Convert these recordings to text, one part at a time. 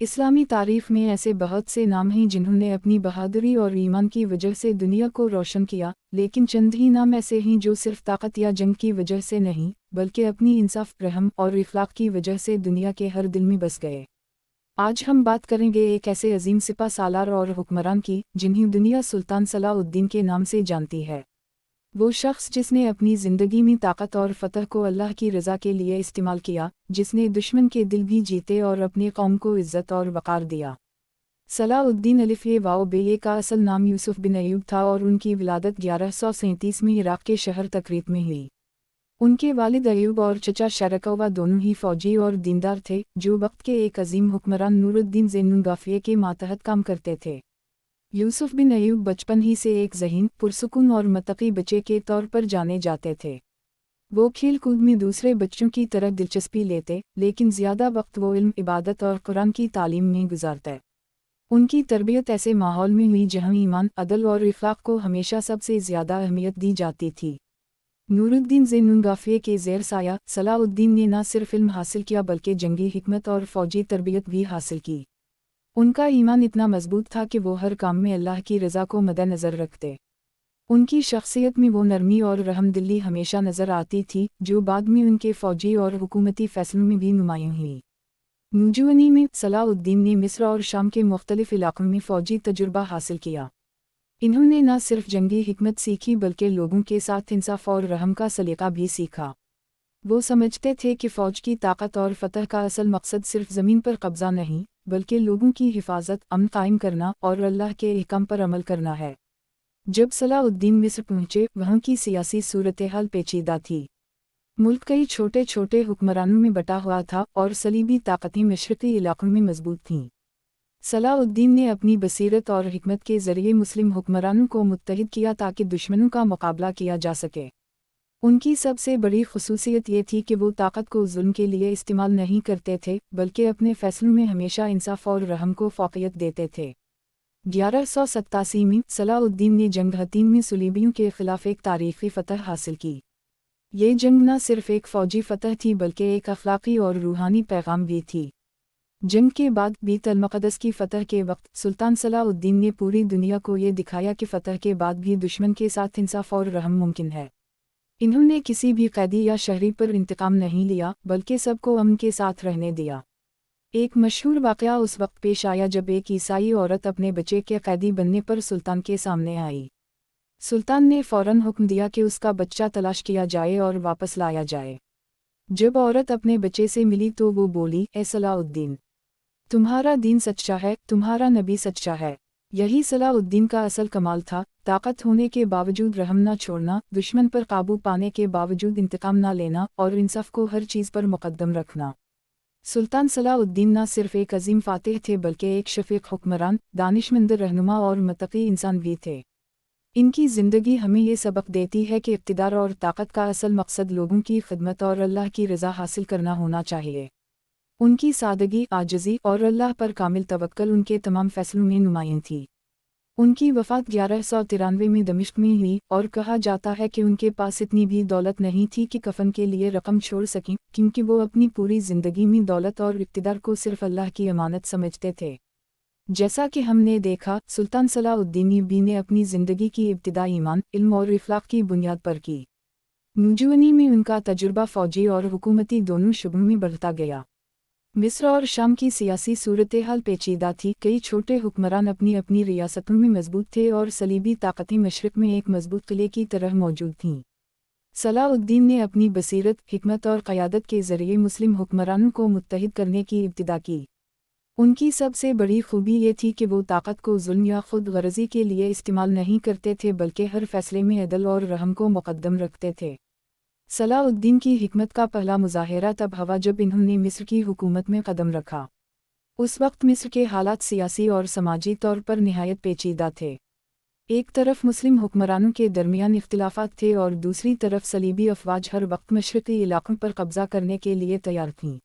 इस्लामी तारीफ में ऐसे बहुत से नाम हैं जिन्होंने अपनी बहादुरी और ईमान की वजह से दुनिया को रोशन किया, लेकिन चंद ही नाम ऐसे हैं जो सिर्फ ताकत या जंग की वजह से नहीं, बल्कि अपनी इंसाफ, रहम और इखलाक की वजह से दुनिया के हर दिल में बस गए। आज हम बात करेंगे एक ऐसे अजीम सिपा सालार और हुक्मरान की, जिन्हें दुनिया सुल्तान सलाउद्दीन के नाम से जानती है। वो शख्स जिसने अपनी ज़िंदगी में ताकत और फ़तह को अल्लाह की रज़ा के लिए इस्तेमाल किया, जिसने दुश्मन के दिल भी जीते और अपनी कौम को इज़्ज़त और वक़ार दिया। सलाउद्दीन अलिफ़ ए वाओ बे का असल नाम यूसुफ बिन अयूब था और उनकी विलादत 1137 में इराक़ के शहर तकरीत में हुई। उनके वालिद अयूब और चचा शरकवा दोनों ही फ़ौजी और दीनदार थे, जो वक्त के एक अजीम हुक्मरान नूरुद्दीन ज़ैनुलगाफ़िये के मातहत काम करते थे। यूसुफ बिन अयूब बचपन ही से एक ज़हीन, पुरसुकून और मतक़ी बच्चे के तौर पर जाने जाते थे। वो खेल कूद में दूसरे बच्चों की तरह दिलचस्पी लेते, लेकिन ज़्यादा वक्त वो इल्म, इबादत और कुरान की तालीम में गुजारते। उनकी तरबियत ऐसे माहौल में हुई जहाँ ईमान, अदल और इखलाक को हमेशा सबसे ज़्यादा अहमियत दी जाती थी। नूरुद्दीन ज़ैनुलगाफ़िये के ज़ेर साया सलाउद्दीन ने न सिर्फ इल्म हासिल किया बल्कि जंगी हिकमत और फ़ौजी तरबियत भी हासिल की। उनका ईमान इतना मजबूत था कि वो हर काम में अल्लाह की रज़ा को मद्देनज़र रखते। उनकी शख्सियत में वो नरमी और रहमदिली हमेशा नज़र आती थी, जो बाद में उनके फ़ौजी और हुकूमती फ़ैसलों में भी नुमायाँ हुई। नौजवानी में सलाउद्दीन ने मिस्र और शाम के मुख्तलिफ़ इलाक़ों में फ़ौजी तजुर्बा हासिल किया। इन्होंने न सिर्फ जंगी हिकमत सीखी बल्कि लोगों के साथ इंसाफ और रहम का सलीक़ा भी सीखा। वो समझते थे कि फ़ौज की ताकत और फ़तह का असल मकसद सिर्फ ज़मीन पर कब्ज़ा नहीं, बल्कि लोगों की हिफाजत, अमन कायम करना और अल्लाह के अहकाम पर अमल करना है। जब सलाउद्दीन मिस्र पहुँचे, वहाँ की सियासी सूरत-ए-हाल पेचीदा थी। मुल्क कई छोटे छोटे हुक्मरानों में बटा हुआ था और सलीबी ताकतें मशरक़ी इलाक़ों में मजबूत थीं। सलाउद्दीन ने अपनी बसीरत और हिकमत के ज़रिए मुस्लिम हुक्मरानों को मुत्तहिद किया ताकि दुश्मनों का मुकाबला किया जा सके। उनकी सबसे बड़ी ख़ुसूसियत ये थी कि वो ताकत को जुल्म के लिए इस्तेमाल नहीं करते थे, बल्कि अपने फ़ैसलों में हमेशा इंसाफ और रहम को फ़ौक़ियत देते थे। 1187 में सलाउद्दीन ने जंग हतीन में सुलीबियों के ख़िलाफ़ एक तारीख़ी फ़तह हासिल की। ये जंग न सिर्फ एक फ़ौजी फ़तह थी बल्कि एक अख़लाक़ी और रूहानी पैगाम भी थी। जंग के बाद बैत अल-मक़दस की फ़तह के वक्त सुल्तान सलाउद्दीन ने पूरी दुनिया को ये दिखाया कि फ़तह के बाद भी दुश्मन के साथ इंसाफ और रहम मुमकिन है। इन्होंने किसी भी कैदी या शहरी पर इंतकाम नहीं लिया, बल्कि सबको अमन के साथ रहने दिया। एक मशहूर वाक़या उस वक्त पेश आया जब एक ईसाई औरत अपने बच्चे के कैदी बनने पर सुल्तान के सामने आई। सुल्तान ने फ़ौरन हुक्म दिया कि उसका बच्चा तलाश किया जाए और वापस लाया जाए। जब औरत अपने बच्चे से मिली तो वो बोली, ए सलाउद्दीन, तुम्हारा दीन सच्चा है, तुम्हारा नबी सच्चा है। यही सलाउद्दीन का असल कमाल था, ताकत होने के बावजूद रहम न छोड़ना, दुश्मन पर काबू पाने के बावजूद इंतकाम न लेना और इंसाफ को हर चीज़ पर मुक़द्दम रखना। सुल्तान सलाउद्दीन न सिर्फ एक अजीम फ़ातिह थे बल्कि एक शफ़ीक़ हुक्मरान, दानिशमंद रहनुमा और मुत्तक़ी इंसान भी थे। इनकी ज़िंदगी हमें ये सबक देती है कि इक़्तिदार और ताकत का असल मकसद लोगों की खिदमत और अल्लाह की रज़ा हासिल करना होना चाहिए। उनकी सादगी, आजिज़ी और अल्लाह पर कामिल तवक्कुल उनके तमाम फ़ैसलों में नुमायाँ थी। उनकी वफ़ात 1193 में दमिश्क में हुई और कहा जाता है कि उनके पास इतनी भी दौलत नहीं थी कि कफ़न के लिए रकम छोड़ सकें, क्योंकि वो अपनी पूरी ज़िंदगी में दौलत और इक़्तिदार को सिर्फ अल्लाह की अमानत समझते थे। जैसा कि हमने देखा, सुल्तान सलाउद्दीन ऐयूबी ने अपनी ज़िंदगी की इब्तिदा ईमान, इल्म और इखलाक की बुनियाद पर की। नौजवानी में उनका तजुर्बा फ़ौजी और हुकूमती दोनों शुबों में बढ़ता गया। मिस्र और शाम की सियासी सूरत-ए-हाल पेचीदा थी, कई छोटे हुक्मरान अपनी अपनी रियासतों में मजबूत थे और सलीबी ताकतें मशरिक़ में एक मजबूत किले की तरह मौजूद थीं। सलाउद्दीन ने अपनी बसीरत, हिकमत और क़यादत के ज़रिए मुस्लिम हुक्मरानों को मुत्तहिद करने की इब्तिदा की। उनकी सबसे बड़ी खूबी ये थी कि वो ताकत को जुल्म या खुद गर्ज़ी के लिए इस्तेमाल नहीं करते थे बल्कि हर फैसले में अदल और रहम को मुक़द्दम रखते थे। सलाउद्दीन की हिकमत का पहला मुज़ाहिरा तब हुआ जब इन्होंने मिस्र की हुकूमत में कदम रखा। उस वक्त मिस्र के हालात सियासी और समाजी तौर पर निहायत पेचीदा थे। एक तरफ मुस्लिम हुक्मरानों के दरमियान इख्तिलाफ़ात थे और दूसरी तरफ सलीबी अफ़वाज हर वक्त मशरिक़ी इलाक़ों पर कब्ज़ा करने के लिए तैयार थीं।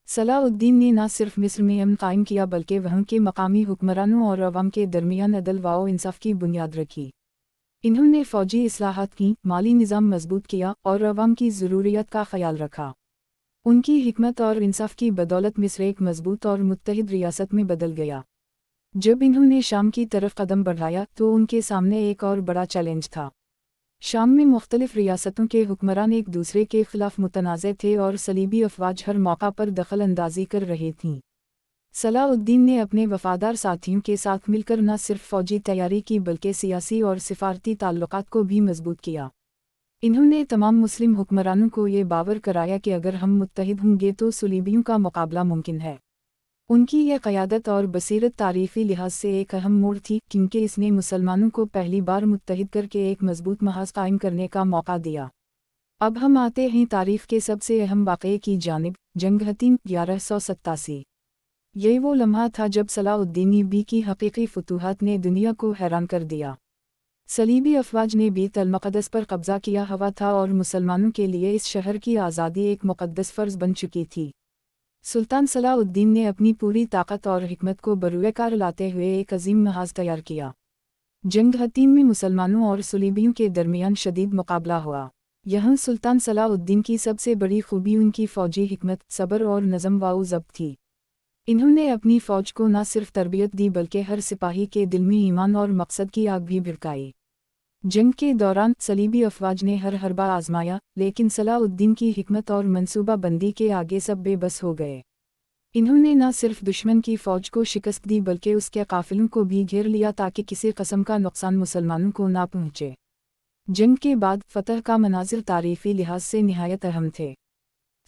सलाउद्दीन ने न सिर्फ मिस्र में अमन कायम किया बल्कि वहाँ के मकामी हुक्मरानों और अवाम के दरमियान अदल व इंसाफ की बुनियाद रखी। इन्होंने फ़ौजी इस्लाहात की, माली निज़ाम मजबूत किया और अवाम की ज़रूरियात का ख्याल रखा। उनकी हिकमत और इंसाफ की बदौलत मिस्र एक मजबूत और मुत्तहिद रियासत में बदल गया। जब इन्होंने शाम की तरफ कदम बढ़ाया तो उनके सामने एक और बड़ा चैलेंज था। शाम में मुख्तलिफ रियासतों के हुक्मरान एक दूसरे के खिलाफ मुतनाज़ थे और सलीबी अफवाज हर मौका पर दखल अंदाजी कर रही थीं। सलाहुद्दीन ने अपने वफादार साथियों के साथ मिलकर न सिर्फ फ़ौजी तैयारी की बल्कि सियासी और सिफारती ताल्लुकात को भी मजबूत किया। इन्होंने तमाम मुस्लिम हुक्मरानों को ये बावर कराया कि अगर हम मुत्तहिद होंगे तो सलीबियों का मुकाबला मुमकिन है। उनकी यह क़यादत और बसीरत तारीख़ी लिहाज से एक अहम मोड़ थी, क्योंकि इसने मुसलमानों को पहली बार मुत्तहिद करके एक मजबूत महाज़ कायम करने का मौका दिया। अब हम आते हैं तारीख़ के सबसे अहम वाक़ये की जानिब, जंग हतीन 1187। यही वो लम्हा था जब सलाहुद्दीन ऐबी की हकीकी फतूहात ने दुनिया को हैरान कर दिया। सलीबी अफवाज ने बैत अल-मक़दस पर कब्ज़ा किया हुआ था और मुसलमानों के लिए इस शहर की आज़ादी एक मुक़द्दस फ़र्ज़ बन चुकी थी। सुल्तान सलाहुद्दीन ने अपनी पूरी ताकत और हिकमत को बरूएकार लाते हुए एक अजीम महाज़ तैयार किया। जंग हतीन में मुसलमानों और सलीबियों के दरमियान शदीद मुकाबला हुआ। यहाँ सुल्तान सलाहुद्दीन की सबसे बड़ी खूबी उनकी फ़ौजी हिकमत, सब्र और नज़म व ज़ब्त थी। इन्होंने अपनी फ़ौज को न सिर्फ तरबियत दी बल्कि हर सिपाही के दिल में ईमान और मकसद की आग भी भड़काई। जंग के दौरान सलीबी अफवाज ने हर हरबा आजमाया, लेकिन सलाहुद्दीन की हिकमत और मंसूबा बंदी के आगे सब बेबस हो गए। इन्होंने न सिर्फ दुश्मन की फ़ौज को शिकस्त दी बल्कि उसके काफ़िलों को भी घेर लिया ताकि किसी कस्म का नुकसान मुसलमानों को ना पहुँचे। जंग के बाद फ़तह का मनाज़िर तारीख़ी लिहाज से निहायत अहम थे।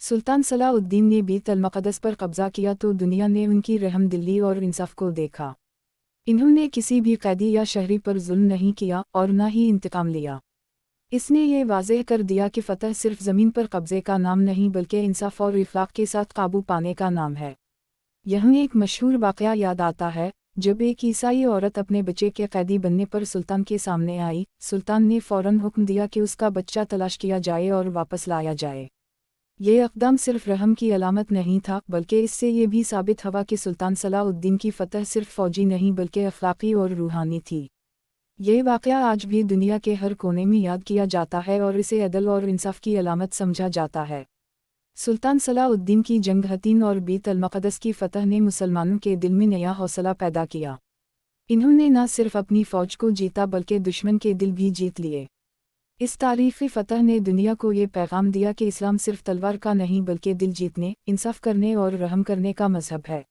सुल्तान सलाहुद्दीन ने बैत अल-मक़दस पर कब्ज़ा किया तो दुनिया ने उनकी रहमदिली और इंसाफ को देखा। इन्होंने किसी भी कैदी या शहरी पर जुल्म नहीं किया और न ही इंतकाम लिया। इसने ये वाज़ेह कर दिया कि फ़तह सिर्फ ज़मीन पर कब्ज़े का नाम नहीं बल्कि इंसाफ और इख़लाक़ के साथ काबू पाने का नाम है। यहाँ एक मशहूर वाक़या याद आता है, जब एक ईसाई औरत अपने बच्चे के कैदी बनने पर सुल्तान के सामने आई। सुल्तान ने फ़ौरन हुक्म दिया कि उसका बच्चा तलाश किया जाए और वापस लाया जाए। ये इक़दाम सिर्फ रहम की अलामत नहीं था, बल्कि इससे ये भी साबित हुआ कि सुल्तान सलाहुद्दीन की फ़तह सिर्फ फ़ौजी नहीं बल्कि अख़लाक़ी और रूहानी थी। ये वाक़या आज भी दुनिया के हर कोने में याद किया जाता है और इसे अदल और इंसाफ की अलामत समझा जाता है। सुल्तान सलाहुद्दीन की जंग हतीन और बैत अल-मक़दस की फ़तह ने मुसलमानों के दिल में नया हौसला पैदा किया। इन्होंने न सिर्फ अपनी फ़ौज को जीता बल्कि दुश्मन के दिल भी जीत लिए। इस तारीख़ी फ़तह ने दुनिया को ये पैगाम दिया कि इस्लाम सिर्फ तलवार का नहीं बल्कि दिल जीतने, इंसाफ करने और रहम करने का मज़हब है।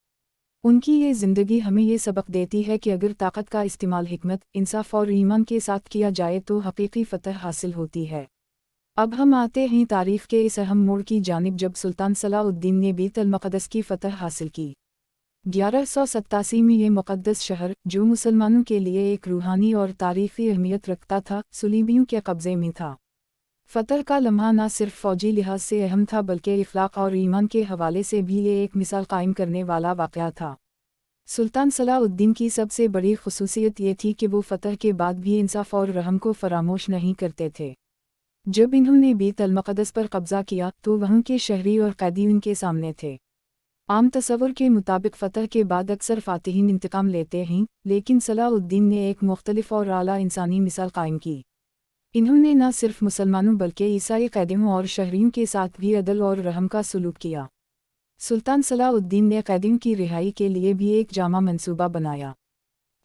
उनकी ये ज़िंदगी हमें ये सबक देती है कि अगर ताकत का इस्तेमाल हिकमत, इंसाफ और ईमान के साथ किया जाए तो हकीकी फ़तह हासिल होती है। अब हम आते हैं तारीख़ के इस अहम मोड़ की जानिब जब सुल्तान सलाहुद्दीन ने बैत अल-मक़दस की फ़तह हासिल की। 1187 में ये मुक़द्दस शहर, जो मुसलमानों के लिए एक रूहानी और तारीख़ी अहमियत रखता था, सलीबियों के कब्ज़े में था। फ़तह का लम्हा न सिर्फ फ़ौजी लिहाज से अहम था बल्कि इख़लाक़ और ईमान के हवाले से भी ये एक मिसाल कायम करने वाला वाक़या था। सुल्तान सलाहुद्दीन की सबसे बड़ी ख़ुसूसियत ये थी कि वो फ़तह के बाद भी इंसाफ और रहम को फ़रामोश नहीं करते थे। जब इन्होंने बैत अल-मक़दस पर कब्ज़ा किया तो वहाँ के शहरी और कैदी उनके सामने थे। आम तस्वुर के मुताबिक फ़तह के बाद अक्सर फ़ातिहीन इंतकाम लेते हैं, लेकिन सलाहुद्दीन ने एक मुख्तलिफ और आला इंसानी मिसाल कायम की। इन्होंने न सिर्फ मुसलमानों बल्कि ईसाई कैदियों और शहरियों के साथ भी अदल और रहम का सलूक किया। सुल्तान सलाहुद्दीन ने कैदियों की रिहाई के लिए भी एक जामा मंसूबा बनाया।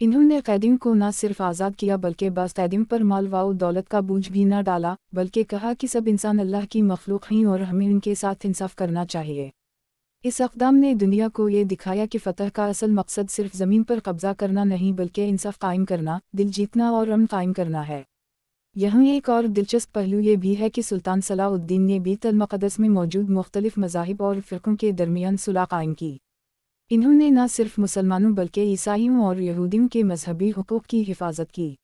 इन्होंने कैदियों को न सिर्फ आज़ाद किया बल्कि बाज़ कैदियों पर माल व दौलत का बोझ भी न डाला, बल्कि कहा कि सब इंसान अल्लाह की मखलूक हैं और हमें उनके साथ इंसाफ करना चाहिए। इस इक़दाम ने दुनिया को ये दिखाया कि फ़तह का असल मकसद सिर्फ ज़मीन पर कब्ज़ा करना नहीं बल्कि इंसाफ कायम करना, दिल जीतना और अमन कायम करना है। यहाँ एक और दिलचस्प पहलू ये भी है कि सुल्तान सलाहुद्दीन ने बैत अल-मक़दस में मौजूद मुख्तलिफ मज़ाहिब और फ़िरक़ों के दरमियान सुलह कायम की। इन्होंने न सिर्फ मुसलमानों बल्कि ईसाइयों और यहूदियों के मजहबी हुकूक़ की हिफाजत की।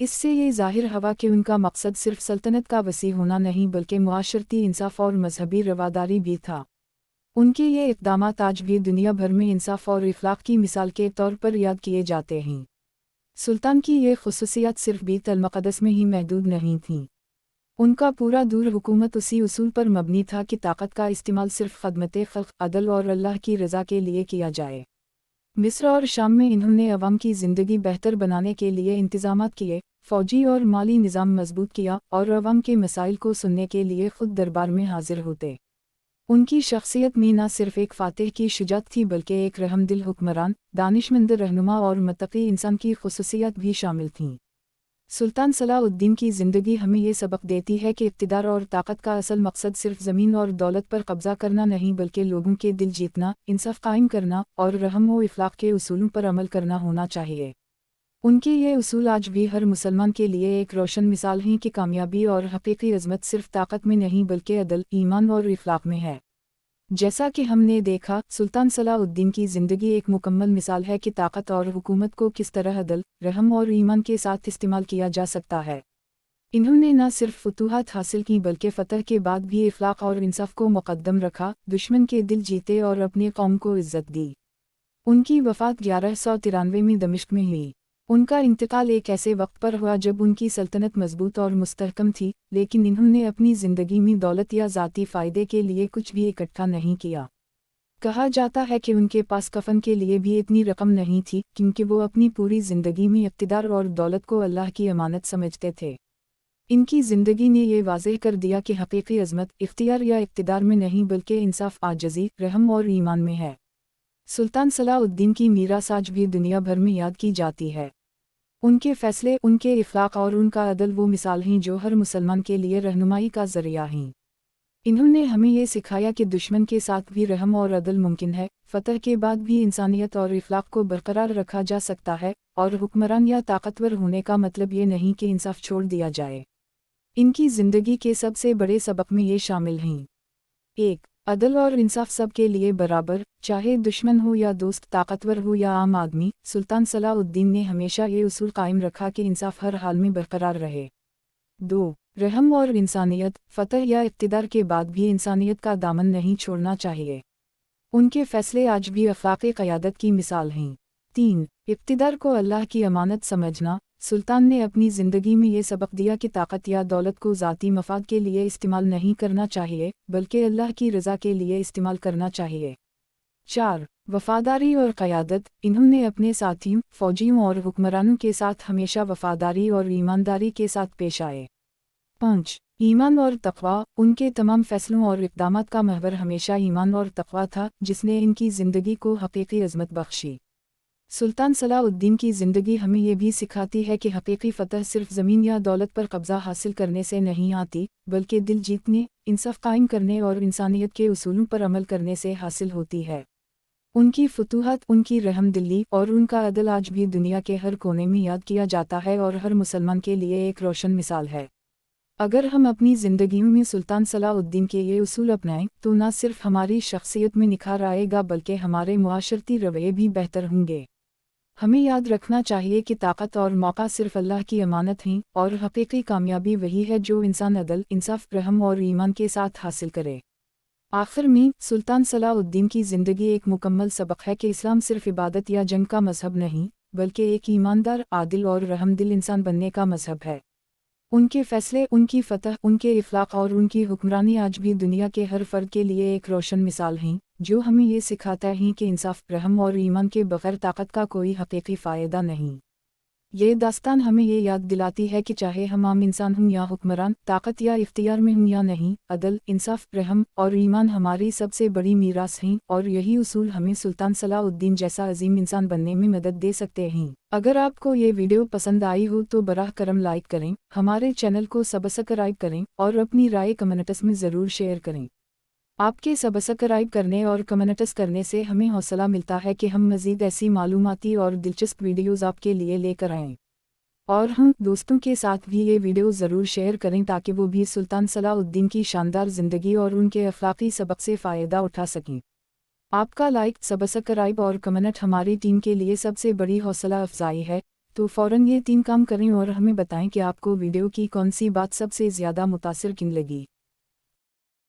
इससे ये ज़ाहिर हुआ कि उनका मकसद सिर्फ सल्तनत का वसी होना नहीं बल्कि मुआशरती इंसाफ और मजहबी रवादारी भी था। उनके ये इक़दामात आज भी दुनिया भर में इंसाफ और इख़लाक़ की मिसाल के तौर पर याद किए जाते हैं। सुल्तान की ये ख़ुसूसियात सिर्फ बैत अल-मक़दस में ही महदूद नहीं थीं। उनका पूरा दूर हुकूमत उसी उसूल पर मबनी था कि ताकत का इस्तेमाल सिर्फ ख़दमत ख़ल्क़, अदल और अल्लाह की रज़ा के लिए किया जाए। मिस्र और शाम में इन्होंने अवाम की ज़िंदगी बेहतर बनाने के लिए इंतज़ामात किए, फ़ौजी और माली निज़ाम मजबूत किया और अवाम के मसाइल को सुनने के लिए ख़ुद दरबार में हाज़िर होते। ان کی شخصیت میں نہ صرف ایک فاتح کی شجاعت تھی بلکہ ایک رحم دل حکمران، دانشمند رہنما اور متقی انسان کی خصوصیات بھی شامل تھیں۔ سلطان صلاح الدین کی زندگی ہمیں یہ سبق دیتی ہے کہ اقتدار اور طاقت کا اصل مقصد صرف زمین اور دولت پر قبضہ کرنا نہیں بلکہ لوگوں کے دل جیتنا، انصاف قائم کرنا اور رحم و اخلاق کے اصولوں پر عمل کرنا ہونا چاہیے۔ ان کے یہ اصول آج بھی ہر مسلمان کے لیے ایک روشن مثال ہیں کہ کامیابی اور حقیقی عظمت صرف طاقت میں نہیں بلکہ عدل، ایمان اور اخلاق میں ہے۔ جیسا کہ ہم نے دیکھا، سلطان صلاح الدین کی زندگی ایک مکمل مثال ہے کہ طاقت اور حکومت کو کس طرح عدل، رحم اور ایمان کے ساتھ استعمال کیا جا سکتا ہے۔ انہوں نے نہ صرف فتوحات حاصل کی بلکہ فتح کے بعد بھی اخلاق اور انصاف کو مقدم رکھا، دشمن کے دل جیتے اور اپنی قوم کو عزت دی۔ ان کی وفات 1193 میں دمشق میں ہوئی۔ ان کا انتقال ایک ایسے وقت پر ہوا جب ان کی سلطنت مضبوط اور مستحکم تھی، لیکن انہوں نے اپنی زندگی میں دولت یا ذاتی فائدے کے لیے کچھ بھی اکٹھا نہیں کیا۔ کہا جاتا ہے کہ ان کے پاس کفن کے لیے بھی اتنی رقم نہیں تھی کیونکہ وہ اپنی پوری زندگی میں اقتدار اور دولت کو اللہ کی امانت سمجھتے تھے۔ ان کی زندگی نے یہ واضح کر دیا کہ حقیقی عظمت اختیار یا اقتدار میں نہیں بلکہ انصاف، عاجزی، رحم اور ایمان میں ہے۔ سلطان صلاح الدین کی میراث آج بھی دنیا بھر میں یاد کی جاتی ہے۔ ان کے فیصلے، ان کے اخلاق اور ان کا عدل وہ مثال ہیں جو ہر مسلمان کے لیے رہنمائی کا ذریعہ ہیں۔ انہوں نے ہمیں یہ سکھایا کہ دشمن کے ساتھ بھی رحم اور عدل ممکن ہے، فتح کے بعد بھی انسانیت اور اخلاق کو برقرار رکھا جا سکتا ہے، اور حکمران یا طاقتور ہونے کا مطلب یہ نہیں کہ انصاف چھوڑ دیا جائے۔ ان کی زندگی کے سب سے بڑے سبق میں یہ شامل ہیں: 1. عدل اور انصاف سب کے لیے برابر، چاہے دشمن ہو یا دوست، طاقتور ہو یا عام آدمی۔ سلطان صلاح الدین نے ہمیشہ یہ اصول قائم رکھا کہ انصاف ہر حال میں برقرار رہے۔ 2. رحم اور انسانیت، فتح یا اقتدار کے بعد بھی انسانیت کا دامن نہیں چھوڑنا چاہیے۔ ان کے فیصلے آج بھی اخلاقی قیادت کی مثال ہیں۔ 3. اقتدار کو اللہ کی امانت سمجھنا، سلطان نے اپنی زندگی میں یہ سبق دیا کہ طاقت یا دولت کو ذاتی مفاد کے لیے استعمال نہیں کرنا چاہیے بلکہ اللہ کی رضا کے لیے استعمال کرنا چاہیے۔ 4. وفاداری اور قیادت، انہوں نے اپنے ساتھیوں، فوجیوں اور حکمرانوں کے ساتھ ہمیشہ وفاداری اور ایمانداری کے ساتھ پیش آئے۔ 5. ایمان اور تقوی، ان کے تمام فیصلوں اور اقدامات کا محور ہمیشہ ایمان اور تقوی تھا جس نے ان کی زندگی کو حقیقی عظمت بخشی۔ سلطان صلاح الدین کی زندگی ہمیں یہ بھی سکھاتی ہے کہ حقیقی فتح صرف زمین یا دولت پر قبضہ حاصل کرنے سے نہیں آتی بلکہ دل جیتنے، انصاف قائم کرنے اور انسانیت کے اصولوں پر عمل کرنے سے حاصل ہوتی ہے۔ ان کی فتوحات، ان کی رحم دلی اور ان کا عدل آج بھی دنیا کے ہر کونے میں یاد کیا جاتا ہے اور ہر مسلمان کے لیے ایک روشن مثال ہے۔ اگر ہم اپنی زندگیوں میں سلطان صلاح الدین کے یہ اصول اپنائیں تو نہ صرف ہماری شخصیت میں نکھار آئے گا بلکہ ہمارے معاشرتی رویے بھی بہتر ہوں گے۔ ہمیں یاد رکھنا چاہیے کہ طاقت اور موقع صرف اللہ کی امانت ہیں اور حقیقی کامیابی وہی ہے جو انسان عدل، انصاف، رحم اور ایمان کے ساتھ حاصل کرے۔ آخر میں، سلطان صلاح الدین کی زندگی ایک مکمل سبق ہے کہ اسلام صرف عبادت یا جنگ کا مذہب نہیں بلکہ ایک ایماندار، عادل اور رحم دل انسان بننے کا مذہب ہے۔ ان کے فیصلے، ان کی فتح، ان کے اخلاق اور ان کی حکمرانی آج بھی دنیا کے ہر فرد کے لیے ایک روشن مثال ہیں جو ہمیں یہ سکھاتا ہے کہ انصاف، رحم اور ایمان کے بغیر طاقت کا کوئی حقیقی فائدہ نہیں۔ یہ داستان ہمیں یہ یاد دلاتی ہے کہ چاہے ہم عام انسان ہوں یا حکمران، طاقت یا اختیار میں ہوں یا نہیں، عدل، انصاف، رحم اور ایمان ہماری سب سے بڑی میراث ہیں اور یہی اصول ہمیں سلطان صلاح الدین جیسا عظیم انسان بننے میں مدد دے سکتے ہیں۔ اگر آپ کو یہ ویڈیو پسند آئی ہو تو براہ کرم لائک کریں، ہمارے چینل کو سبسکرائب کریں اور اپنی رائے کمنٹس میں ضرور شیئر کریں۔ آپ کے سبسکرائب کرنے اور کمنٹس کرنے سے ہمیں حوصلہ ملتا ہے کہ ہم مزید ایسی معلوماتی اور دلچسپ ویڈیوز آپ کے لیے لے کر آئیں۔ اور ہم دوستوں کے ساتھ بھی یہ ویڈیو ضرور شیئر کریں تاکہ وہ بھی سلطان صلاح الدین کی شاندار زندگی اور ان کے اخلاقی سبق سے فائدہ اٹھا سکیں۔ آپ کا لائک، سبسکرائب اور کمنٹ ہماری ٹیم کے لیے سب سے بڑی حوصلہ افزائی ہے، تو فوراً یہ 3 کام کریں اور ہمیں بتائیں کہ آپ کو ویڈیو کی کون سی بات سب سے زیادہ متاثر کن لگی۔